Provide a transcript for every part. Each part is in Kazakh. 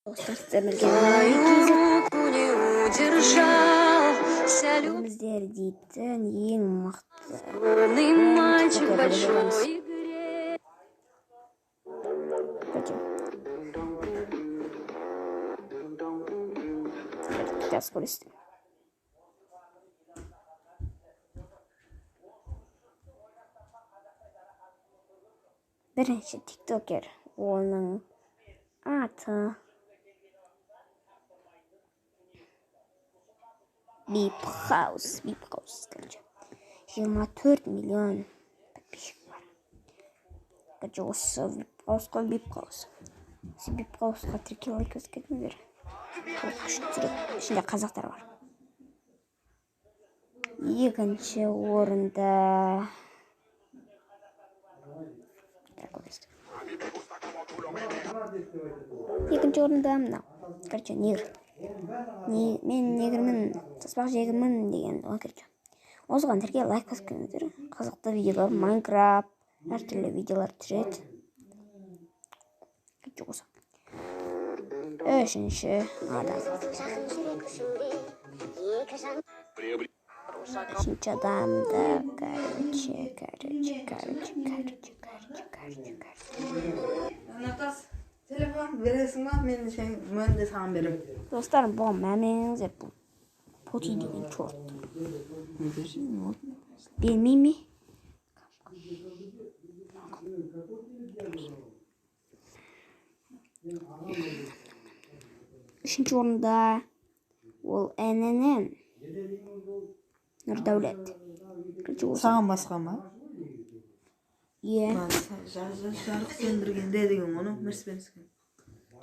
Достар сіздерге біздер дейтін ең мықты сейчас көресіздер. Бірінші тиктокер, оның аты Бипхаус, короче. 24 миллион подписчик бар. Короче, осы Бипхаусқа Бипхаус. Осы Бипхаусқа тіркеліп лайк басып кетіңіздер. Ішінде қазақтар бар. Екінші орында мынау. Короче, негр. Мен негрмін, таспақ жегімін деген оған короче. Осыған тіркеліп лайк басып кетіңіздер. Қызықты видеолар, Майнкрафт, әртүрлі видеолар түсіреді. Короче, осы. Үшінші адам. Үшінші адамда, Натас, телефон бересің ба? Мен де саған берем. Достарым, бұған мәмеңіздер бұл поти деген чорт. Бермей ме? Үшінші орында ол ННН Нұрдәулет. Саған басқа ма? Е. Жарық сөндіргенде деген оны міріспенсіген.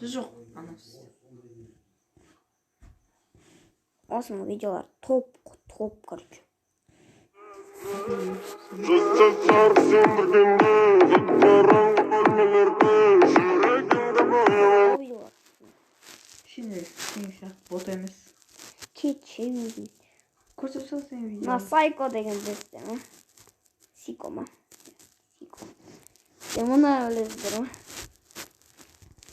Жоқ, анасы. Осының видеолар топ, короче. Жарық сөндіргенде қараңғы бөлмелерде жүрегімді бояп. Şimdi bot емес. Кетші видео. Көрсеп сал сен видео. Мына Сайко деген білесіздер ма? Сико ма? Сико. Мұны білесіздер ма?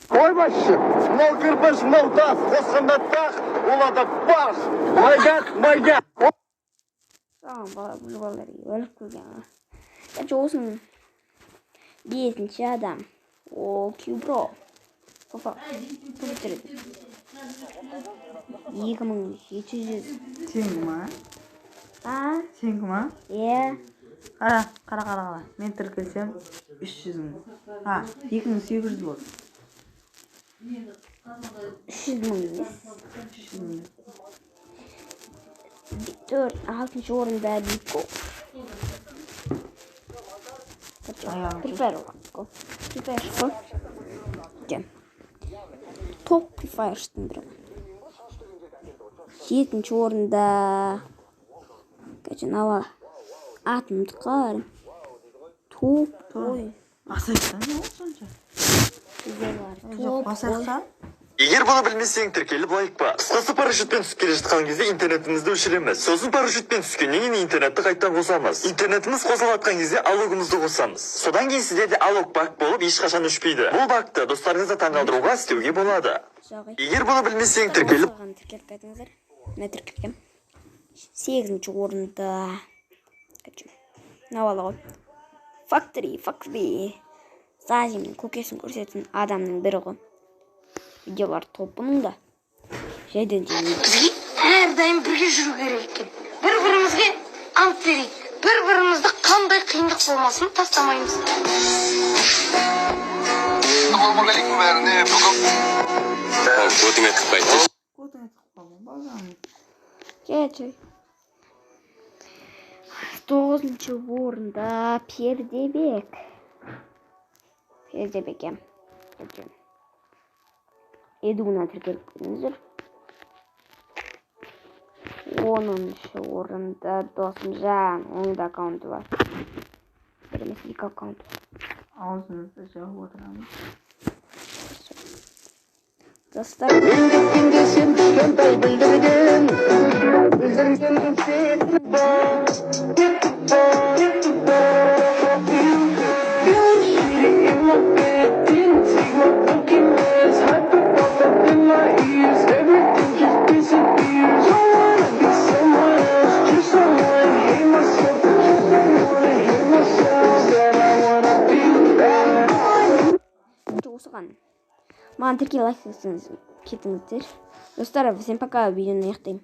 Қойбашы, мынау кірпіш, мынау тас, қосқанда тақ, олада бас, майдақ. Саған бұл балалар өліп көрген. Осының бесінші адам. Ол Кюбро. Софа. 2700. Сен ма? А? Сен ма? Е. Қара. Мен тіркелсем 300 мың. 2800 болды. 300 мың емес. 6-шы орында Бико. Прифайр. Топ прифайрштың бірі. 7-ші орында нава атын ұмытқан. Топ ой. Асайсан не ол сонша? Басақсан? Егер бұны білмесең тіркеліп лайк ба. Қысқасы парашютпен түсіп келе жатқан кезде интернетімізді өшіреміз. Сосын парашютпен түскеннен кейін интернетті қайттан қосамыз. Интернетіміз қосылып жатқан кезде алогымызды қосамыз. Содан кейін сізде де алог бак болып ешқашан өшпейді. Бұл бакты достарыңызды таңғалдыруға істеуге болады. Егер бұны білмесең тіркеліп қайтыңыздар. Мына тіркелгем. 8-ші орында навалы ғой. Factory. Сазимнің көкесін көрсетін адамның бірі ғой. Видеолар топының да. Жайдан бізге әрдайым бірге жүру керек екен. Бір-бірімізге ант берейік. Бір-бірімізді қандай қиындық болмасын тастамаймыз. Ассалаумағалейкум бәріне, бүгін. Көтіңе тықпайды. Көтіңе тықпады. Кетші. 9-ші орында Пердебек. Пердебекем. Едуна тіркеліп көріңіздер. 10-ші орында Досымжан. Оның да аккаунты бар. Бір емес 2 аккаунт. Аузыңызды жауып отырамыз. Достар. Мен кеткенде сен кішкентай білдірген сен болған. Маған тіркел лайк кетіңіздер. Достар, всем пока, видеоны аяқтаймын.